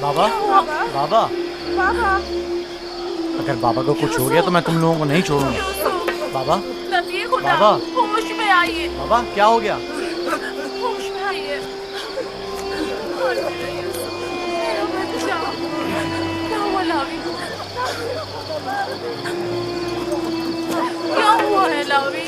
बाबा, बाबा, बाबा, अगर बाबा को कुछ हो गया तो मैं तुम लोगों को नहीं छोड़ूंगा। बाबा, नबी खुदा, बाबा, होश में आइए, बाबा क्या हो गया? होश में आइए। मेरा बच्चा, क्या हुआ लावी? क्या हुआ है लावी?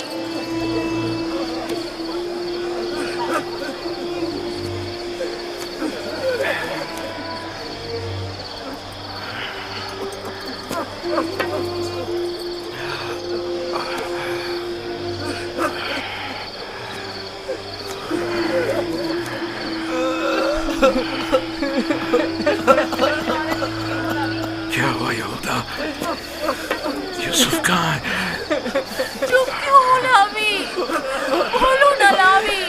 क्या हुआ यहूदा? यूसुफ कहाँ है? चुप क्यों हो लावी? बोलो ना लावी।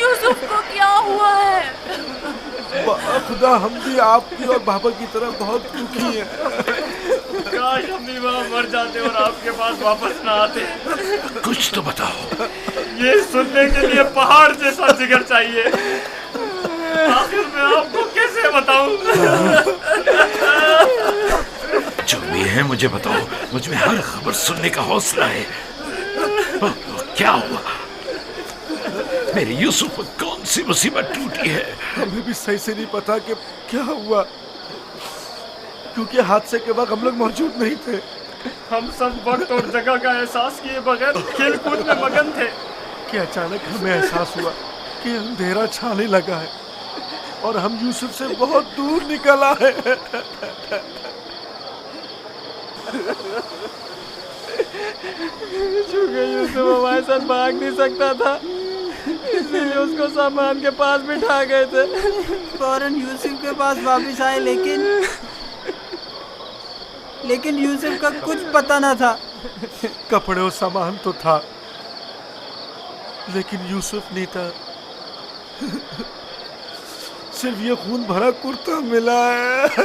यूसुफ को क्या हुआ है? खुदा, हम भी आपकी और बाबा की तरह बहुत दुखी हैं। काश हम भी वहाँ मर जाते और आपके पास वापस ना आते। कुछ तो बताओ। ये सुनने के लिए पहाड़ जैसा जिगर चाहिए। आखिर मैं आपको कैसे बताऊं? जो भी है मुझे बताओ, मुझ में हर खबर सुनने का हौसला है। क्या हुआ? मेरे यूसुफ पर कौन सी मुसीबत टूटी है? हमें भी सही से नहीं पता कि क्या हुआ, क्योंकि हादसे के वक्त हम लोग मौजूद नहीं थे। हम सब वक्त और जगह का एहसास किए बगैर खेल कूद में मगन थे कि अचानक हमें एहसास हुआ कि अंधेरा छाने लगा है और हम यूसुफ से बहुत दूर निकल आए हैं। चूंकि यूसुफ हमारे साथ भाग नहीं सकता था, इसीलिए उसको सामान के पास बिठा गए थे। फौरन यूसुफ के पास वापस आए, लेकिन यूसुफ का कुछ पता न था। कपड़े और सामान तो था, लेकिन यूसुफ नहीं था। सिर्फ ये खून भरा कुर्ता मिला है।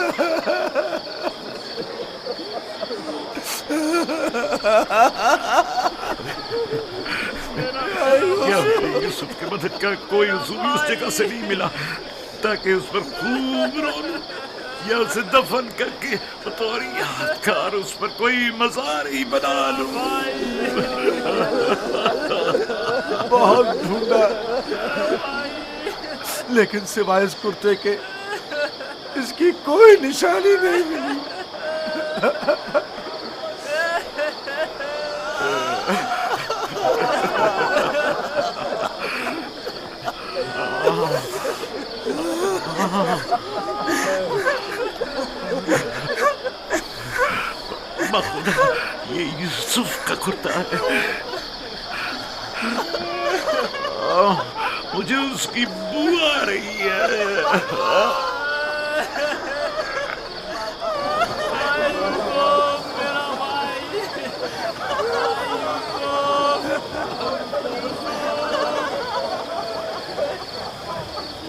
क्या यूसुफ की मदद का कोई उसूल उस जगह से नहीं मिला ताकि उस पर खूब रो लूं या उसे दफन करके बतौर यादगार उस पर कोई मजार ही बना लूं। बहुत ढूंढा, लेकिन सिवाय इस कुर्ते के इसकी कोई निशानी नहीं मिली। खुदा, ये यूसुफ का कुर्ता है। मुझे उसकी बू आ रही है।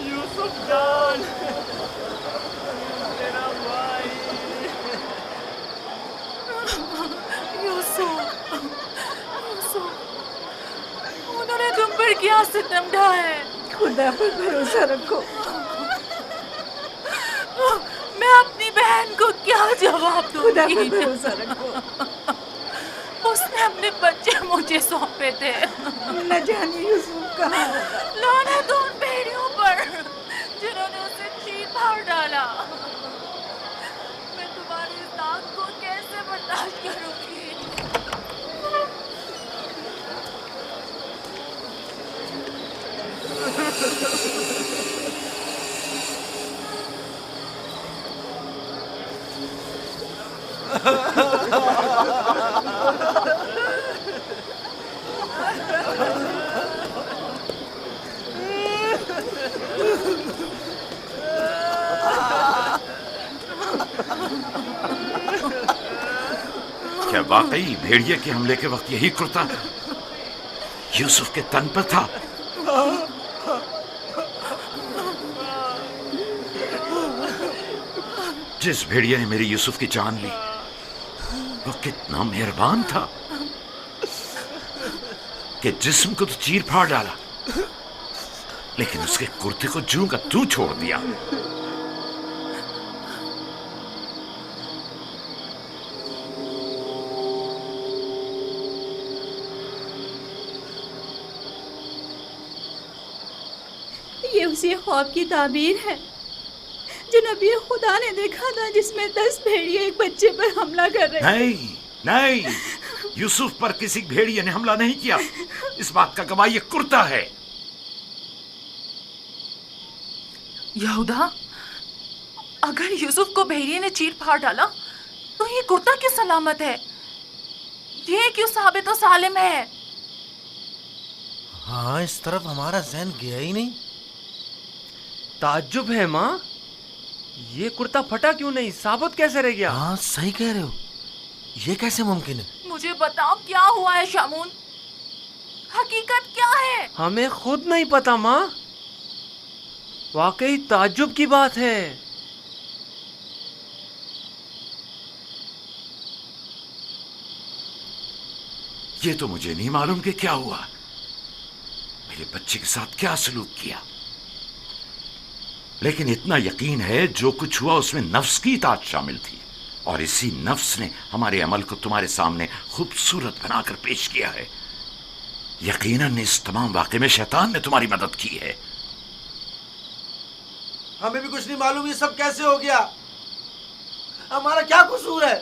यूसुफ जान, मेरा भाई। यूसुफ, उन्होंने तुम पर क्या सितम ढाया है? खुदा पर भरोसा रखो। मैं अपनी बहन को क्या जवाब खुदा पर दूंगी? भरोसा रखो। उसने अपने बच्चे मुझे सौंपे थे। न जाने यूसुफ कहाँ होगा। लानत उन भेड़ियों पर जिन्होंने उसे चीर फाड़ डाला। मैं तुम्हारी इस दाग को कैसे बर्दाश्त करूंगी? क्या वाकई भेड़िए के हमले के वक्त यही कुर्ता यूसुफ के तन पर था? जिस भेड़िए ने मेरी यूसुफ की जान ली वो कितना मेहरबान था कि जिस्म को तो चीर फाड़ डाला लेकिन उसके कुर्ते को जूं का तू छोड़ दिया। ये उसी ख्वाब की ताबीर है जो नबी खुदा ने देखा था, जिसमें 10 भेड़िए एक बच्चे पर हमला कर रहे। नहीं नहीं, यूसुफ पर किसी भेड़िए ने हमला नहीं किया। इस बात का गवाह ये कुर्ता है। यहूदा, अगर यूसुफ को भेड़िए ने चीर फाड़ डाला तो ये कुर्ता क्यों सलामत है? ये क्यों साबित और सालिम है? हाँ, इस तरफ हमारा ज़हन गया ही नहीं। ताज्जुब है माँ, ये कुर्ता फटा क्यों नहीं, साबुत कैसे रह गया? हाँ, सही कह रहे हो। ये कैसे मुमकिन है? मुझे बताओ क्या हुआ है शामून, हकीकत क्या है? हमें खुद नहीं पता माँ, वाकई ताज्जुब की बात है। ये तो मुझे नहीं मालूम कि क्या हुआ, मेरे बच्चे के साथ क्या सलूक किया। लेकिन इतना यकीन है जो कुछ हुआ उसमें नफ्स की इताअत शामिल थी, और इसी नफ्स ने हमारे अमल को तुम्हारे सामने खूबसूरत बनाकर पेश किया है। यकीनन इस तमाम वाक़े में शैतान ने तुम्हारी मदद की है। हमें भी कुछ नहीं मालूम ये सब कैसे हो गया। हमारा क्या कसूर है?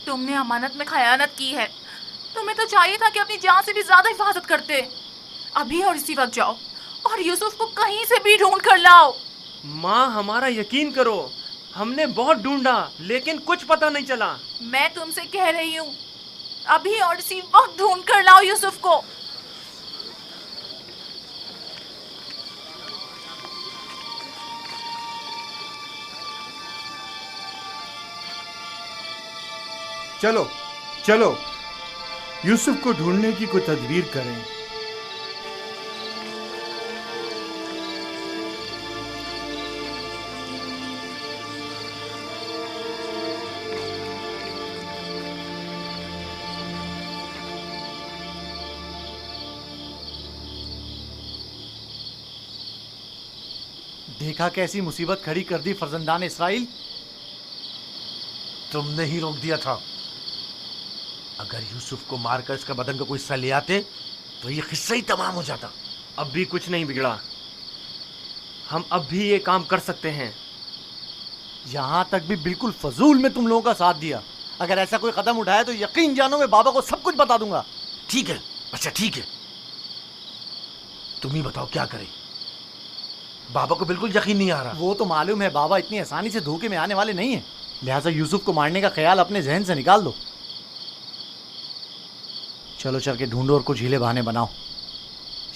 तुमने अमानत में खयानत की है। तुम्हें तो चाहिए था कि अपनी जान से भी ज्यादा हिफाजत करते। अभी और इसी वक्त जाओ और यूसुफ को कहीं से भी ढूंढ कर लाओ। माँ, हमारा यकीन करो, हमने बहुत ढूंढा लेकिन कुछ पता नहीं चला। मैं तुमसे कह रही हूँ, अभी और इसी वक्त ढूंढ कर लाओ यूसुफ को। चलो चलो, यूसुफ को ढूंढने की कोई तदबीर करें। देखा कैसी मुसीबत खड़ी कर दी फर्जंदान इसराइल। तुमने ही रोक दिया था। अगर यूसुफ को मारकर इसका बदन का कोई हिस्सा ले आते तो ये किस्सा ही तमाम हो जाता। अब भी कुछ नहीं बिगड़ा, हम अब भी ये काम कर सकते हैं। यहां तक भी बिल्कुल फजूल में तुम लोगों का साथ दिया। अगर ऐसा कोई कदम उठाया तो यकीन जानो मैं बाबा को सब कुछ बता दूंगा। ठीक है, अच्छा ठीक है, तुम ही बताओ क्या करें। बाबा को बिल्कुल यकीन नहीं आ रहा। वो तो मालूम है बाबा इतनी आसानी से धोखे में आने वाले नहीं है, लिहाजा यूसुफ को मारने का ख्याल अपने जहन से निकाल दो। चलो चल के ढूंढो और कुछ हीले बहाने बनाओ,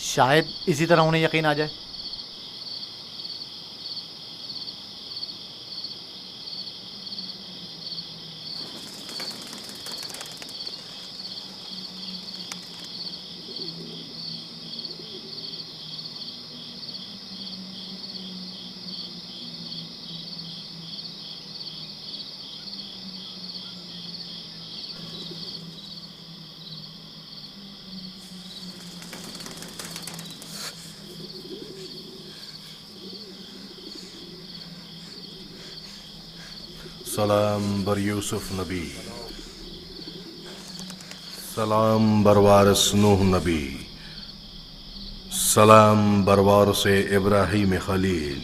शायद इसी तरह उन्हें यकीन आ जाए। सलाम बर यूसुफ नबी, सलाम बर वारिस नूह नबी, सलाम बर वारिस इब्राहीम खलील,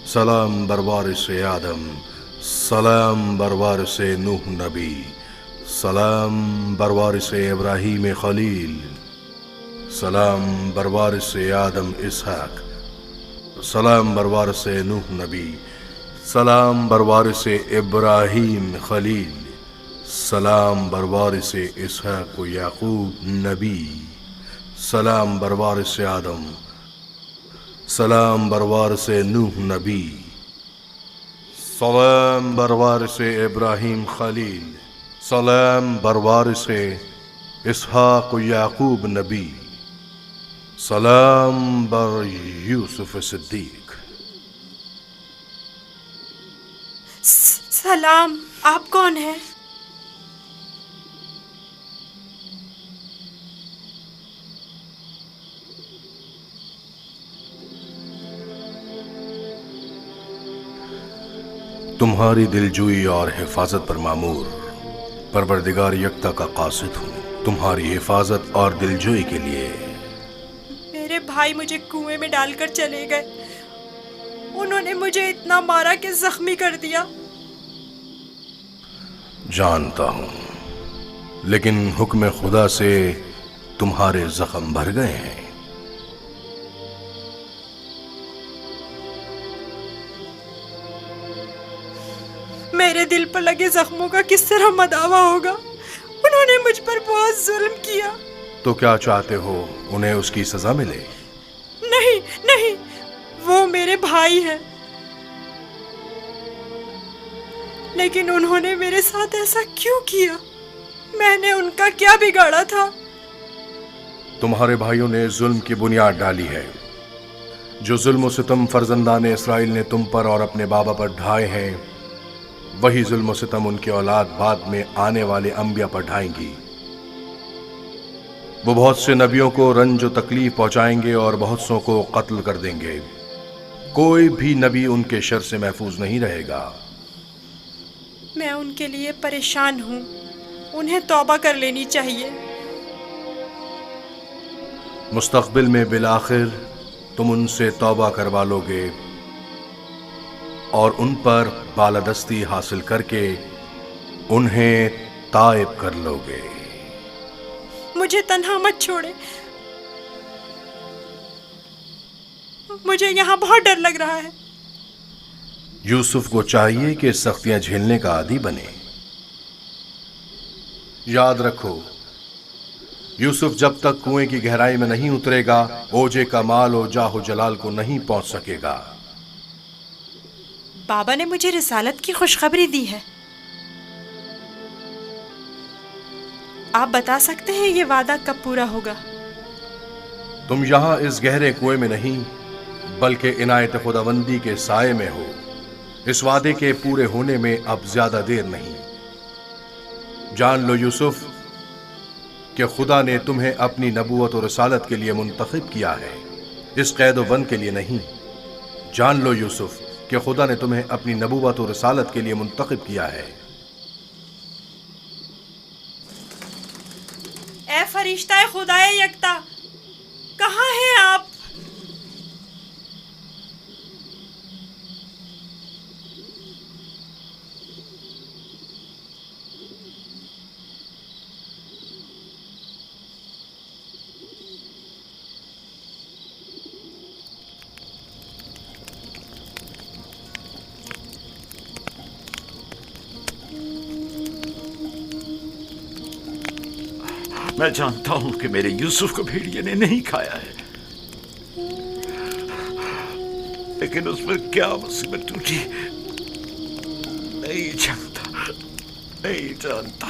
सलाम बर वारिस आदम, सलाम बर वारिस नूह नबी, सलाम बर वारिस इब्राहीम खलील, सलाम बर वारिस आदम इसहाक, सलाम बर वारिस नूह नबी, सलाम बर वारिस इब्राहीम खलील, सलाम बर वारिस इसहाक याकूब नबी, सलाम बर वारिस आदम, सलाम बर वारिस नूह नबी, सलाम बर वारिस इब्राहीम खलील, सलाम बर वारिस इसहाक याकूब नबी, सलाम बर यूसुफ सिद्दीक। सलाम, आप कौन हैं? तुम्हारी दिलजोई और हिफाजत पर मामूर परवरदिगार यकता का कासिद हूँ। तुम्हारी हिफाजत और दिलजोई के लिए। मेरे भाई मुझे कुएं में डालकर चले गए। उन्होंने मुझे इतना मारा कि जख्मी कर दिया। जानता हूँ, लेकिन हुक्म खुदा से तुम्हारे जख्म भर गए हैं। मेरे दिल पर लगे जख्मों का किस तरह मदावा होगा? उन्होंने मुझ पर बहुत जुल्म किया। तो क्या चाहते हो, उन्हें उसकी सजा मिले? नहीं नहीं, वो मेरे भाई हैं, लेकिन उन्होंने मेरे साथ ऐसा क्यों किया? मैंने उनका क्या बिगाड़ा था? तुम्हारे भाइयों ने जुल्म की बुनियाद डाली है। जो जुल्म और सितम फर्जंदान इसराइल ने तुम पर और अपने बाबा पर ढाए हैं, वही जुल्म और सितम उनकी औलाद बाद में आने वाले अंबिया पर ढाएंगी। वो बहुत से नबियों को रंज और तकलीफ पहुंचाएंगे और बहुत सौ को कत्ल कर देंगे। कोई भी नबी उनके शर से महफूज नहीं रहेगा। मैं उनके लिए परेशान हूँ। उन्हें तौबा कर लेनी चाहिए। मुस्तकबिल में बिलाखिर तुम उनसे तौबा करवा लोगे और उन पर बालादस्ती हासिल करके उन्हें ताइब कर लोगे। मुझे तन्हा मत छोड़े। मुझे यहाँ बहुत डर लग रहा है। यूसुफ को चाहिए कि सख्तियां झेलने का आदी बने। याद रखो, यूसुफ जब तक कुएं की गहराई में नहीं उतरेगा, ओजे का माल और जाहो जलाल को नहीं पहुंच सकेगा। बाबा ने मुझे रिसालत की खुशखबरी दी है। आप बता सकते हैं ये वादा कब पूरा होगा? तुम यहां इस गहरे कुएं में नहीं, बल्कि इनायत खुदावंदी के साए में हो। इस वादे के पूरे होने में अब ज्यादा देर नहीं। जान लो यूसुफ कि खुदा ने तुम्हें अपनी नबूवत और रिसालत के लिए मुंतखब किया है, इस कैद व बंद के लिए नहीं। जान लो यूसुफ कि खुदा ने तुम्हें अपनी नबूवत और रिसालत के लिए मुंतखब किया है। ए फरिश्ता खुदाए यकता, कहाँ हैं आप? मैं जानता हूं कि मेरे यूसुफ को भेड़िए ने नहीं खाया है, लेकिन उस पर क्या मुसीबत टूटी नहीं जानता, नहीं जानता।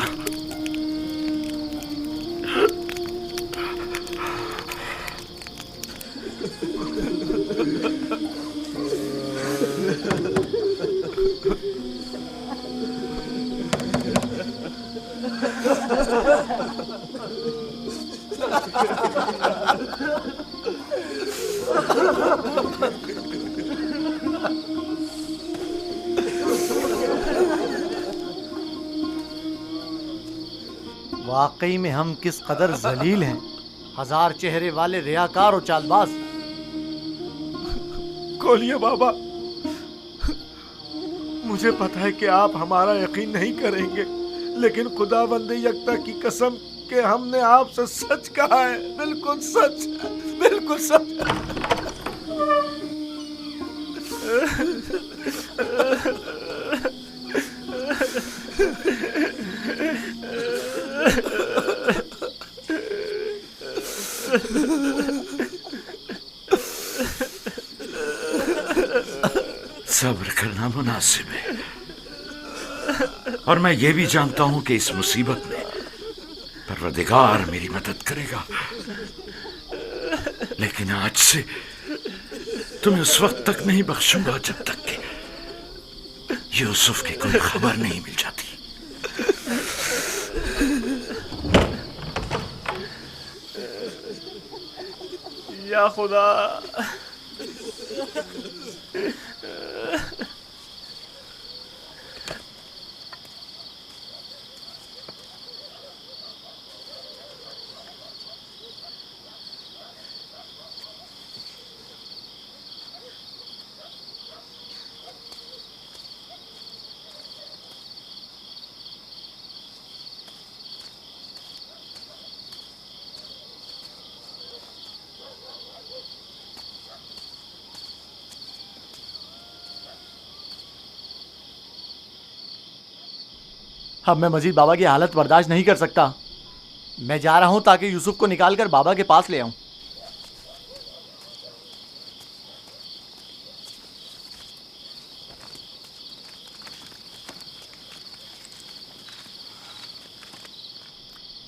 वाकई में हम किस कदर जलील हैं, हजार चेहरे वाले रियाकार और चालबाज। खोलिए बाबा, मुझे पता है कि आप हमारा यकीन नहीं करेंगे, लेकिन खुदावंद यकता की कसम कि हमने आपसे सच कहा है, बिल्कुल सच, बिल्कुल सच। सब्र करना मुनासिब है, और मैं ये भी जानता हूं कि इस मुसीबत में परवरदिगार मेरी मदद करेगा। लेकिन आज से तुम्हें उस वक्त तक नहीं बख्शूंगा जब तक कि यूसुफ की कोई खबर नहीं मिल जाती। या खुदा, अब मैं मजीद बाबा की हालत बर्दाश्त नहीं कर सकता। मैं जा रहा हूं ताकि यूसुफ को निकाल कर बाबा के पास ले आऊं।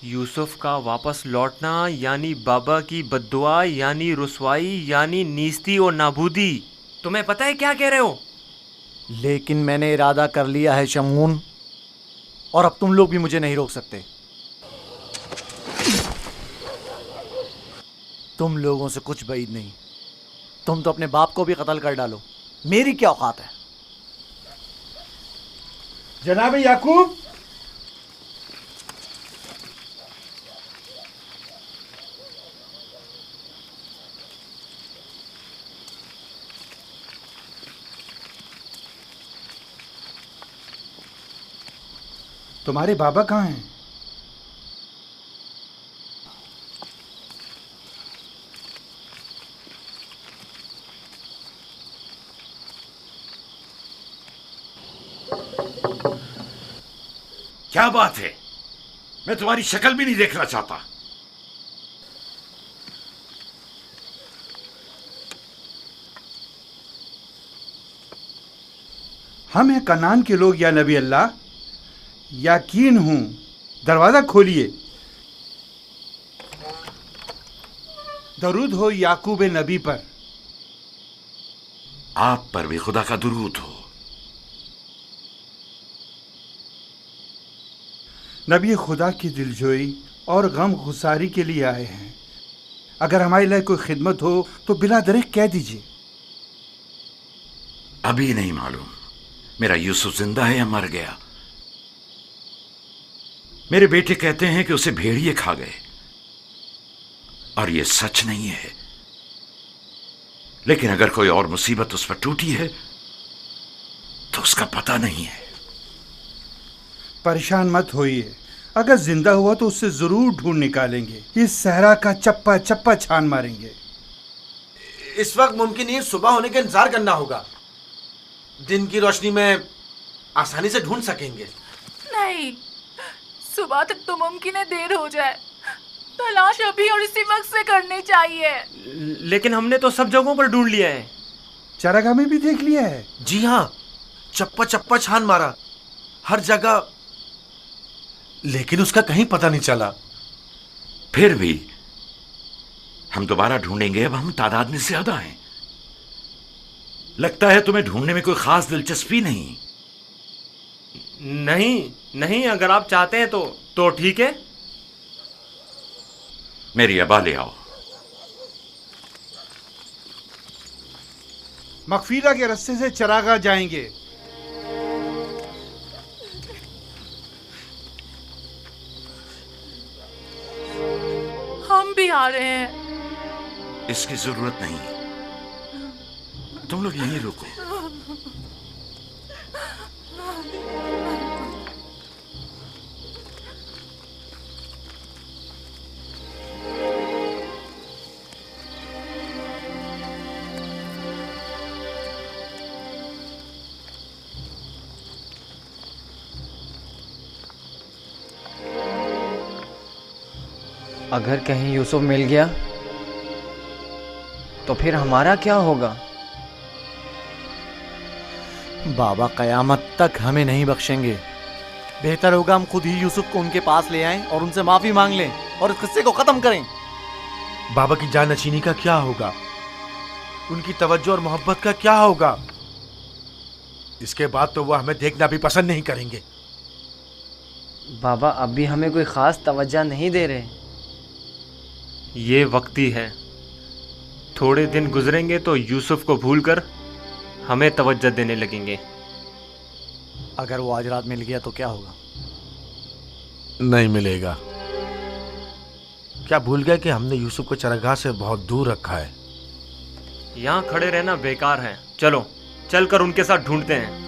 यूसुफ का वापस लौटना यानी बाबा की बद्दुआ, यानी रुसवाई, यानी नीस्ती और नाबूदी। तुम्हें पता है क्या कह रहे हो? लेकिन मैंने इरादा कर लिया है शमून, और अब तुम लोग भी मुझे नहीं रोक सकते। तुम लोगों से कुछ बैद नहीं। तुम तो अपने बाप को भी कत्ल कर डालो, मेरी क्या औकात है। जनाब याकूब, तुम्हारे बाबा कहाँ हैं? क्या बात है? मैं तुम्हारी शक्ल भी नहीं देखना चाहता। हम हैं कनान के लोग या नबी अल्लाह, यकीन हूं, दरवाजा खोलिए। दरूद हो याकूब नबी पर। आप पर भी खुदा का दुरूद हो। नबी खुदा की दिलजोई और गम गुसारी के लिए आए हैं। अगर हमारे लिए कोई खिदमत हो तो बिला दरेक कह दीजिए। अभी नहीं मालूम मेरा यूसुफ जिंदा है या मर गया। मेरे बेटे कहते हैं कि उसे भेड़िए खा गए, और यह सच नहीं है। लेकिन अगर कोई और मुसीबत उस पर टूटी है तो उसका पता नहीं है। परेशान मत होइए, अगर जिंदा हुआ तो उससे जरूर ढूंढ निकालेंगे। इस सहरा का चप्पा चप्पा छान मारेंगे। इस वक्त मुमकिन नहीं, सुबह होने का इंतजार करना होगा। दिन की रोशनी में आसानी से ढूंढ सकेंगे। नहीं, सुबह तक तो मुमकिन है देर हो जाए। तलाश अभी और इसी वक्त से करनी चाहिए। लेकिन हमने तो सब जगहों पर ढूंढ लिया है। चरागाह में भी देख लिया है। जी हाँ, चप्पा चप्पा छान मारा हर जगह, लेकिन उसका कहीं पता नहीं चला। फिर भी हम दोबारा ढूंढेंगे। अब हम तादाद में ज्यादा हैं। लगता है तुम्हें ढूंढने में कोई खास दिलचस्पी नहीं। नहीं, अगर आप चाहते हैं तो ठीक है। मेरी अबा ले आओ। मगफीरा के रास्ते से चरागाह जाएंगे। हम भी आ रहे हैं। इसकी जरूरत नहीं, तुम लोग यहीं रुको। अगर कहीं यूसुफ मिल गया तो फिर हमारा क्या होगा? बाबा कयामत तक हमें नहीं बख्शेंगे। बेहतर होगा हम खुद ही यूसुफ को उनके पास ले आएं और उनसे माफी मांग लें और इस किस्से को खत्म करें। बाबा की जाननशीनी का क्या होगा? उनकी तवज्जो और मोहब्बत का क्या होगा? इसके बाद तो वह हमें देखना भी पसंद नहीं करेंगे। बाबा अब भी हमें कोई खास तवज्जो नहीं दे रहे। ये वक्ती है। थोड़े दिन गुजरेंगे तो यूसुफ को भूलकर हमें तवज्जो देने लगेंगे। अगर वो आज रात मिल गया तो क्या होगा? नहीं मिलेगा। क्या भूल गए कि हमने यूसुफ को चरागाह से बहुत दूर रखा है? यहाँ खड़े रहना बेकार है। चलो चलकर उनके साथ ढूंढते हैं।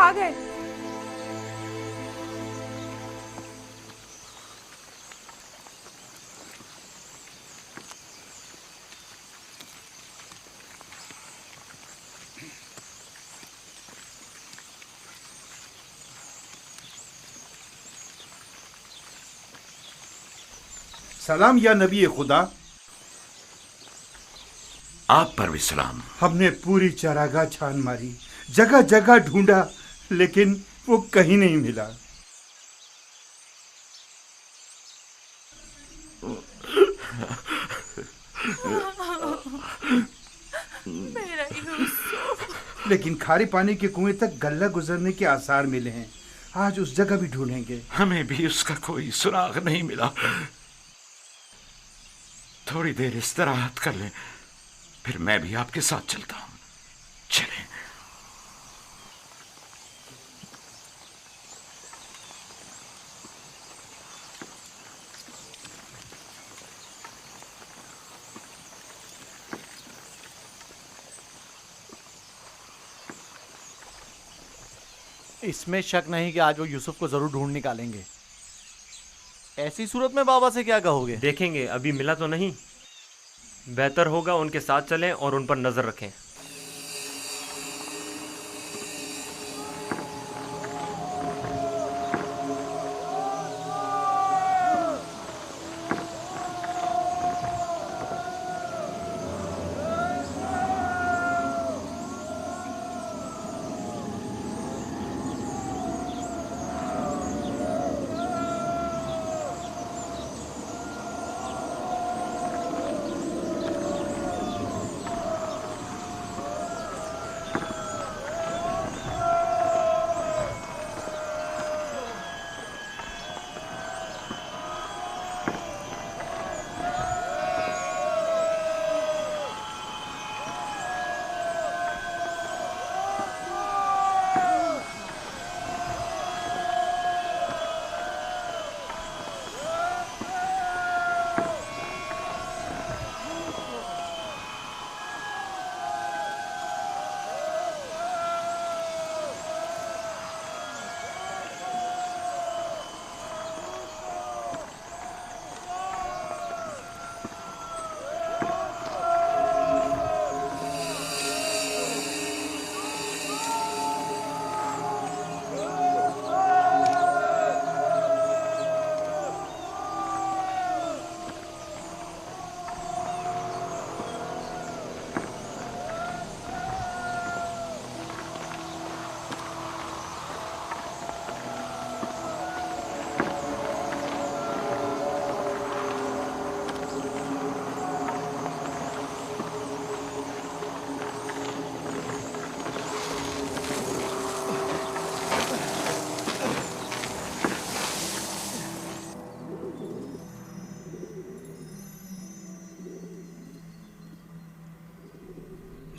आ गए। सलाम या नबी खुदा। आप पर भी सलाम। हमने पूरी चरागाह छान मारी, जगह जगह ढूंढा, लेकिन वो कहीं नहीं मिला। मेरा यूसुफ। लेकिन खारे पानी के कुएं तक गल्ला गुजरने के आसार मिले हैं। आज उस जगह भी ढूंढेंगे। हमें भी उसका कोई सुराग नहीं मिला। थोड़ी देर इस्तराहत कर लें, फिर मैं भी आपके साथ चलता हूं। चलें। इसमें शक नहीं कि आज वो यूसुफ को जरूर ढूंढ निकालेंगे। ऐसी सूरत में बाबा से क्या कहोगे? देखेंगे, अभी मिला तो नहीं। बेहतर होगा उनके साथ चलें और उन पर नजर रखें।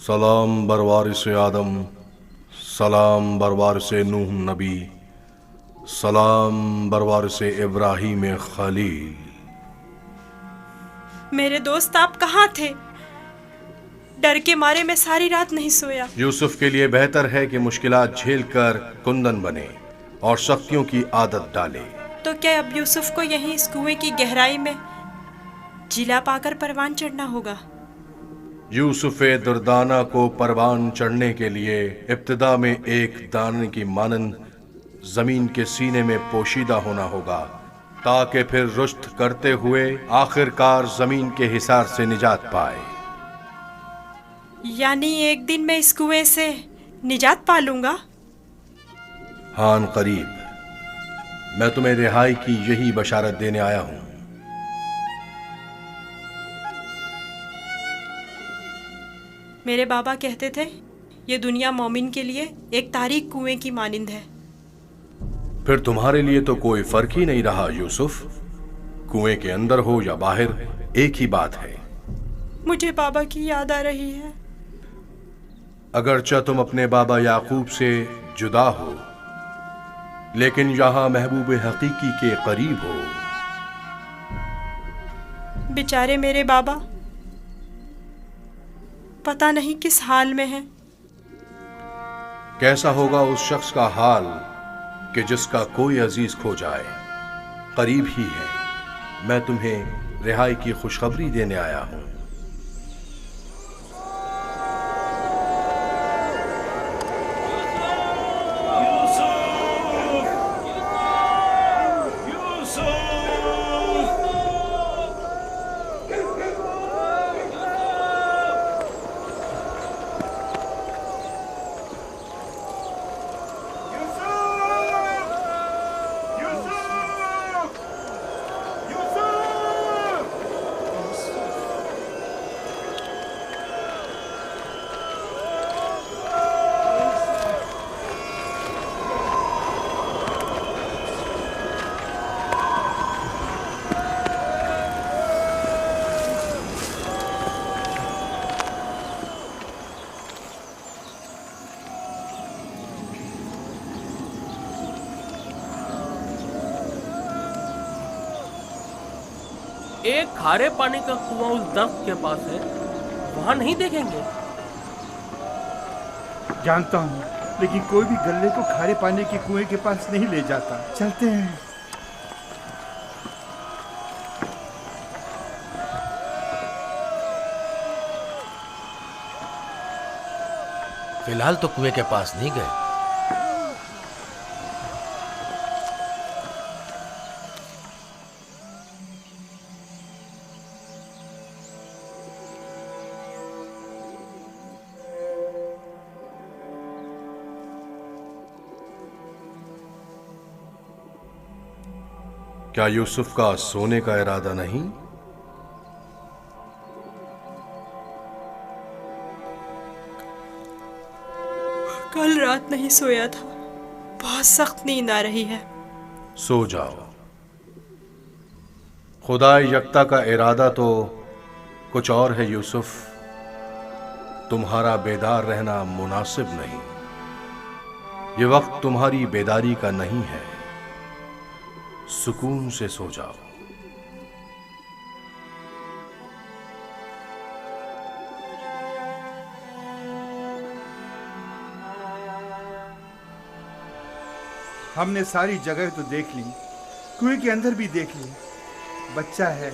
सलाम बरवारिस आदम, सलाम बरवारिस नूह नबी, सलाम बरवारिस इब्राहीम खलील। मेरे दोस्त, आप कहाँ थे? डर के मारे मैं सारी रात नहीं सोया। यूसुफ के लिए बेहतर है कि मुश्किलात झेल कर कुंदन बने और सख्तियों की आदत डाले। तो क्या अब यूसुफ को यहीं इस कुएं की गहराई में जिला पाकर परवान चढ़ना होगा? यूसुफ दुर्दाना को परवान चढ़ने के लिए इब्तिदा में एक दाने की मानंद जमीन के सीने में पोशीदा होना होगा, ताकि फिर रुश्त करते हुए आखिरकार जमीन के हिसार से निजात पाए। यानी एक दिन मैं इस कुएं से निजात पा लूंगा? हान करीब। मैं तुम्हें रिहाई की यही बशारत देने आया हूं। मेरे बाबा कहते थे ये दुनिया मोमिन के लिए एक तारीक कुएं की मानिंद है। फिर तुम्हारे लिए तो कोई फर्क ही नहीं रहा यूसुफ। कुएं के अंदर हो या बाहर, एक ही बात है। मुझे बाबा की याद आ रही है। अगरचा तुम अपने बाबा याकूब से जुदा हो, लेकिन यहां महबूब हकीकी के करीब हो। बेचारे मेरे बाबा पता नहीं किस हाल में हैं। कैसा होगा उस शख्स का हाल कि जिसका कोई अजीज खो जाए। करीब ही है, मैं तुम्हें रिहाई की खुशखबरी देने आया हूं। एक खारे पानी का कुआं उस दर्ख्त के पास है, वहां नहीं देखेंगे? जानता हूँ, लेकिन कोई भी गल्ले को खारे पानी के कुएं के पास नहीं ले जाता। चलते हैं। फिलहाल तो कुएं के पास नहीं गए। क्या यूसुफ का सोने का इरादा नहीं? कल रात नहीं सोया था, बहुत सख्त नींद आ रही है। सो जाओ। खुदा यकता का इरादा तो कुछ और है यूसुफ। तुम्हारा बेदार रहना मुनासिब नहीं। ये वक्त तुम्हारी बेदारी का नहीं है। सुकून से सो जाओ। हमने सारी जगह तो देख ली, कुएं के अंदर भी देख ली। बच्चा है,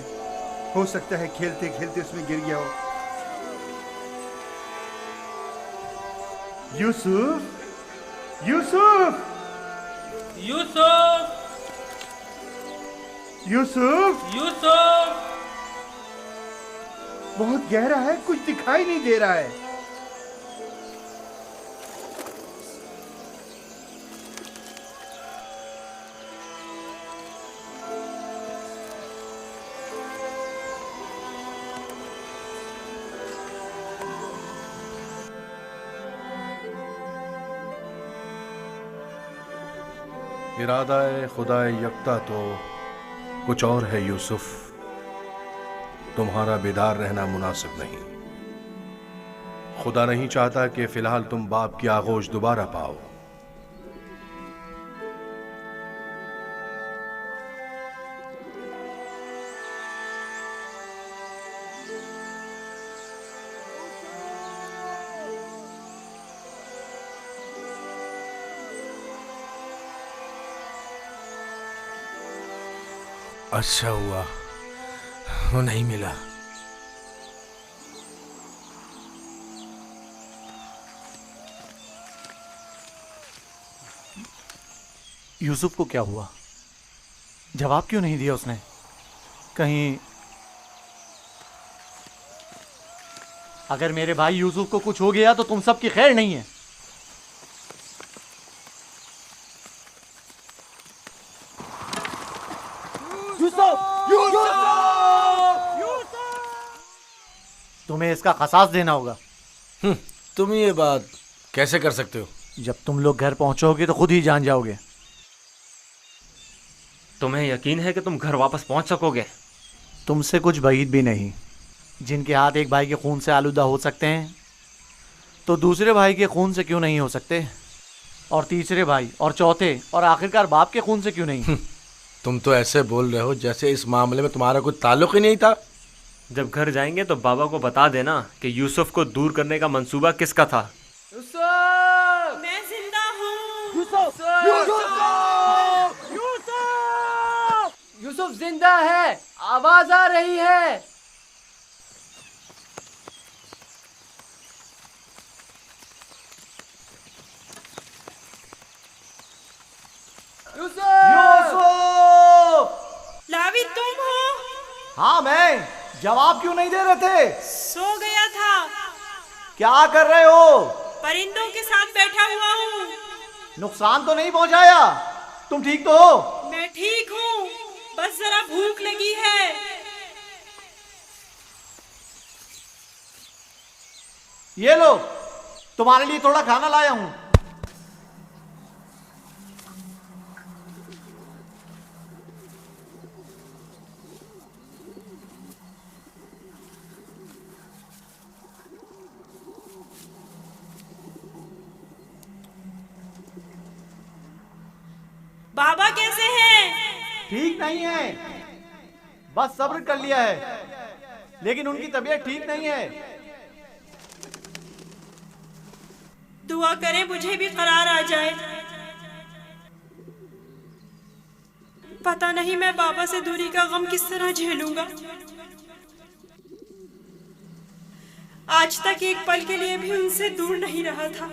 हो सकता है खेलते खेलते उसमें गिर गया हो। यूसुफ, यूसुफ, यूसुफ, यूसुफ, यूसुफ। बहुत गहरा है, कुछ दिखाई नहीं दे रहा है। इरादा खुदा यकता तो कुछ और है यूसुफ। तुम्हारा बेदार रहना मुनासिब नहीं। खुदा नहीं चाहता कि फिलहाल तुम बाप की आगोश दोबारा पाओ। अच्छा हुआ वो नहीं मिला। यूसुफ को क्या हुआ? जवाब क्यों नहीं दिया उसने? कहीं अगर मेरे भाई यूसुफ को कुछ हो गया तो तुम सब की खैर नहीं है। तुम्हें इसका खसास देना होगा। तुम ये बात कैसे कर सकते हो? जब तुम लोग घर पहुंचोगे तो खुद ही जान जाओगे। तुम्हें यकीन है कि तुम घर वापस पहुंच सकोगे? तुमसे कुछ بعید भी नहीं। जिनके हाथ एक भाई के खून से आलूदा हो सकते हैं तो दूसरे भाई के खून से क्यों नहीं हो सकते? और तीसरे भाई और चौथे और आखिरकार बाप के खून से क्यों नहीं? तुम तो ऐसे बोल रहे हो जैसे इस मामले में तुम्हारा कोई ताल्लुक ही नहीं था। जब घर जाएंगे तो बाबा को बता देना कि यूसुफ को दूर करने का मंसूबा किसका था। मैं यूसुफ जिंदा है, आवाज आ रही है। यूसुफ! लावी तुम हो? हाँ मैं। जवाब क्यों नहीं दे रहे थे? सो गया था। क्या कर रहे हो? परिंदों के साथ बैठा हुआ हूँ। नुकसान तो नहीं पहुंचाया? तुम ठीक तो हो? मैं ठीक हूँ, बस जरा भूख लगी है। ये लो, तुम्हारे लिए थोड़ा खाना लाया हूं। बाबा कैसे हैं? ठीक नहीं है, बस सब्र कर लिया है, लेकिन उनकी तबीयत ठीक नहीं है। दुआ करें मुझे भी करार आ जाए। पता नहीं मैं बाबा से दूरी का गम किस तरह झेलूंगा। आज तक एक पल के लिए भी उनसे दूर नहीं रहा था।